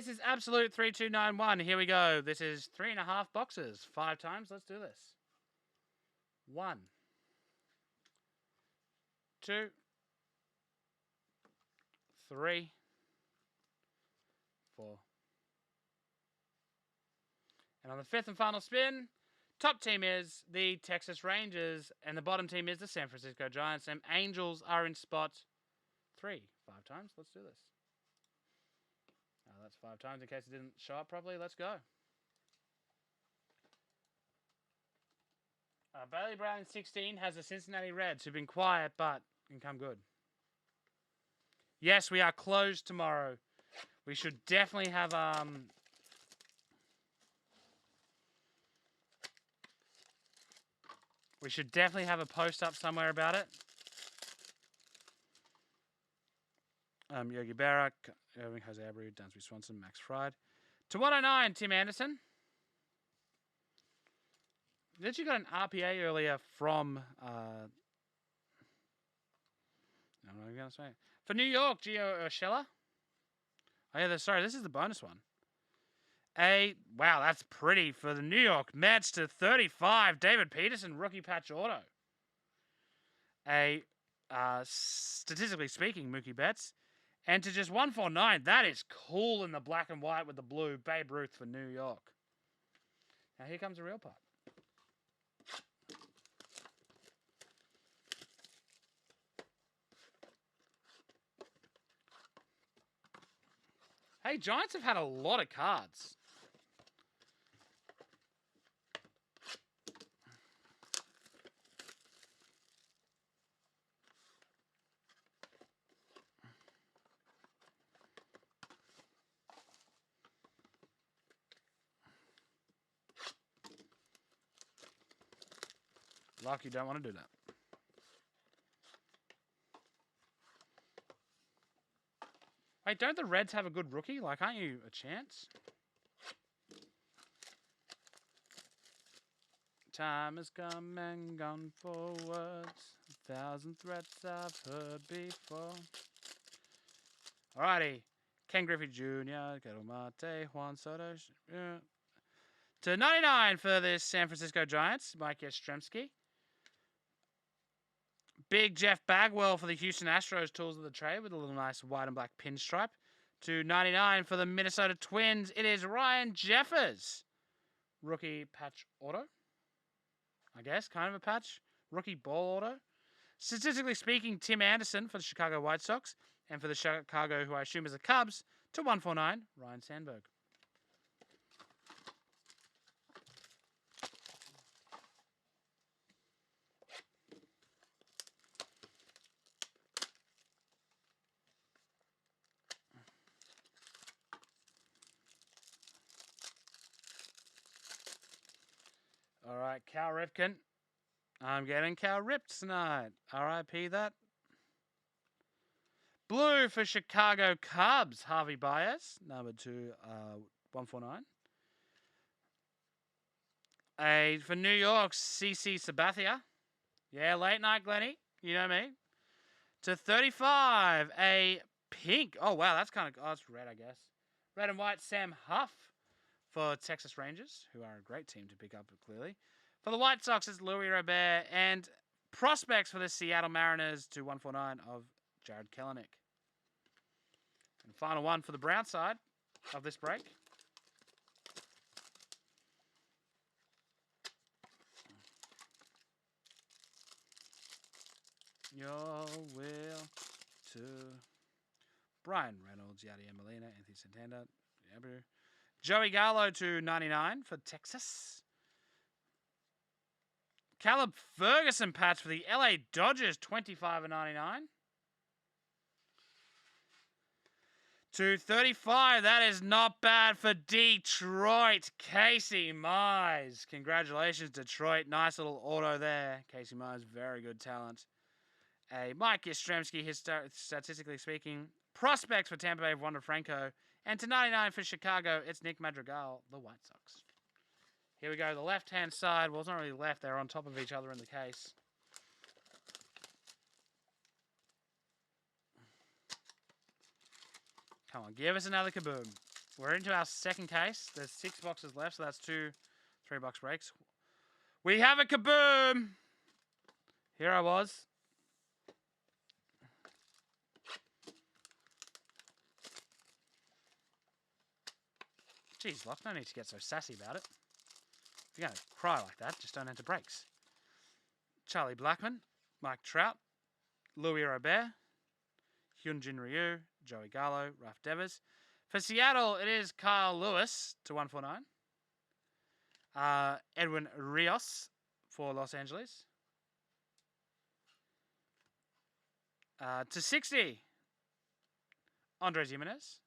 This is Absolute 3291. Here we go. This is 3.5 boxes. 5 times. Let's do this. 1, 2, 3, 4. And on the 5th and final spin, top team is the Texas Rangers, and the bottom team is the San Francisco Giants. And Angels are in spot 3. 5 times. Let's do this. That's 5 times in case it didn't show up properly. Let's go. Bailey Brown in 16 has the Cincinnati Reds, who've been quiet but can come good. Yes, we are closed tomorrow. We should definitely have a post up somewhere about it. Yogi Berra, Irving, Jose Abreu, Dansby Swanson, Max Fried. To 109, Tim Anderson. Did you got an RPA earlier from... I'm not even going to say it. For New York, Gio Urshela. Oh, yeah, sorry, this is the bonus one. Wow, that's pretty for the New York Mets to 35. David Peterson, rookie patch auto. Statistically speaking, Mookie Betts. And to just 149, that is cool in the black and white with the blue. Babe Ruth for New York. Now here comes the real part. Hey, Giants have had a lot of cards. Like you don't want to do that. Wait, don't the Reds have a good rookie? Like, aren't you a chance? Time has come and gone forwards. 1,000 threats I've heard before. Alrighty. Ken Griffey Jr., Ketel Marte, Juan Soto. To 99 for the San Francisco Giants, Mike Yastrzemski. Big Jeff Bagwell for the Houston Astros, tools of the trade with a little nice white and black pinstripe. To 99 for the Minnesota Twins, it is Ryan Jeffers. Rookie patch auto. I guess, kind of a patch. Rookie ball auto. Statistically speaking, Tim Anderson for the Chicago White Sox. And for the Chicago, who I assume is the Cubs, to 149, Ryan Sandberg. All right, Cal Ripken. I'm getting Cal ripped tonight. R.I.P. that. Blue for Chicago Cubs, Harvey Baez, number 149. For New York, CC Sabathia. Yeah, late night, Glenny. You know me. To 35, a pink. Oh, wow, that's kind of... Oh, it's red, I guess. Red and white, Sam Huff for Texas Rangers, who are a great team to pick up, clearly. For the White Sox, it's Louis Robert. And prospects for the Seattle Mariners to 149 of Jared Kelenic. And final one for the brown side of this break. Your will to Brian Reynolds, Yadier Molina, Anthony Santander, Joey Gallo to 99 for Texas. Caleb Ferguson patch for the LA Dodgers, 25 and 99. To 35, that is not bad for Detroit. Casey Mize. Congratulations, Detroit. Nice little auto there. Casey Mize, very good talent. Mike Yastrzemski, statistically speaking. Prospects for Tampa Bay, Wander Franco. And to 99 for Chicago, it's Nick Madrigal, the White Sox. Here we go. The left-hand side. Well, it's not really left. They're on top of each other in the case. Come on, give us another kaboom. We're into our second case. There's 6 boxes left, so that's 2 3-box breaks. We have a kaboom! Here I was. Jeez, Locke, no need to get so sassy about it. If you're going to cry like that, just don't enter breaks. Charlie Blackman, Mike Trout, Louis Robert, Hyunjin Ryu, Joey Gallo, Ralph Devers. For Seattle, it is Kyle Lewis to 149. Edwin Rios for Los Angeles. To 60, Andres Jimenez.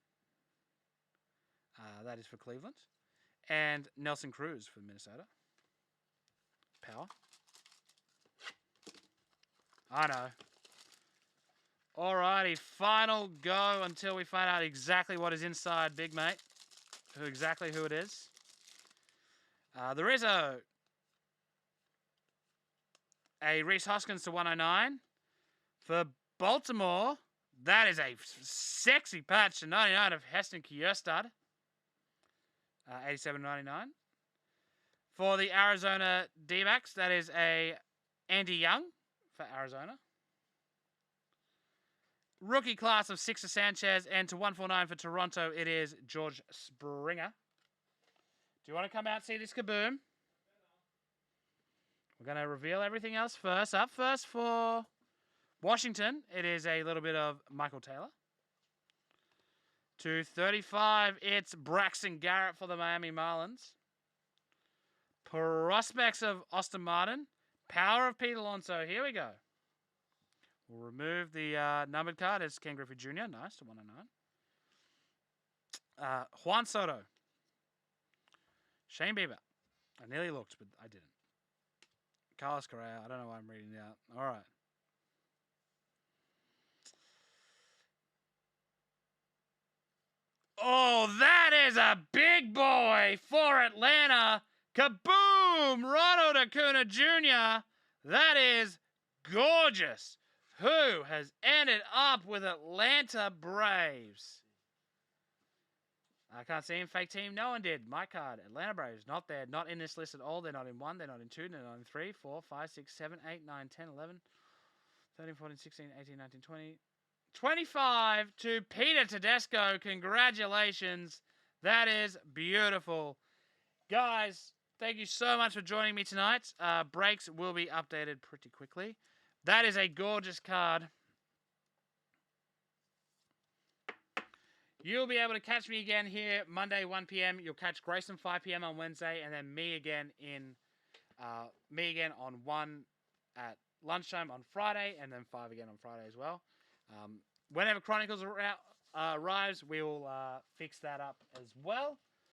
That is for Cleveland. And Nelson Cruz for Minnesota. Power. I know. Alrighty, final go until we find out exactly what is inside, big mate. Exactly who it is. There is a Rhys Hoskins to 109. For Baltimore, that is a sexy patch to 99 of Heston Kjerstad. 87.99. For the Arizona D-backs, that is a Andy Young for Arizona. Rookie class of Sixer Sanchez, and to 149 for Toronto, it is George Springer. Do you want to come out and see this kaboom? We're going to reveal everything else first. Up first for Washington, it is a little bit of Michael Taylor. To 35, it's Braxton Garrett for the Miami Marlins. Prospects of Austin Martin. Power of Pete Alonso. Here we go. We'll remove the numbered card. It's Ken Griffey Jr. Nice, to 109. Juan Soto. Shane Bieber. I nearly looked, but I didn't. Carlos Correa. I don't know why I'm reading it out. All right. Oh, that is a big boy for Atlanta. Kaboom! Ronald Acuna Jr. That is gorgeous. Who has ended up with Atlanta Braves? I can't see him. Fake team. No one did. My card. Atlanta Braves. Not there. Not in this list at all. They're not in 1. They're not in 2. They're not in 3, 4, 5, 6, 7, 8, 9, 10, 11, 13, 14, 16, 18, 19, 20. 25 to Peter Tedesco. Congratulations. That is beautiful. Guys, thank you so much for joining me tonight. Breaks will be updated pretty quickly. That is a gorgeous card. You'll be able to catch me again here Monday, 1 p.m. You'll catch Grayson 5 p.m. on Wednesday, and then me again on 1 at lunchtime on Friday, and then 5 again on Friday as well. Whenever Chronicles arrives, we will fix that up as well.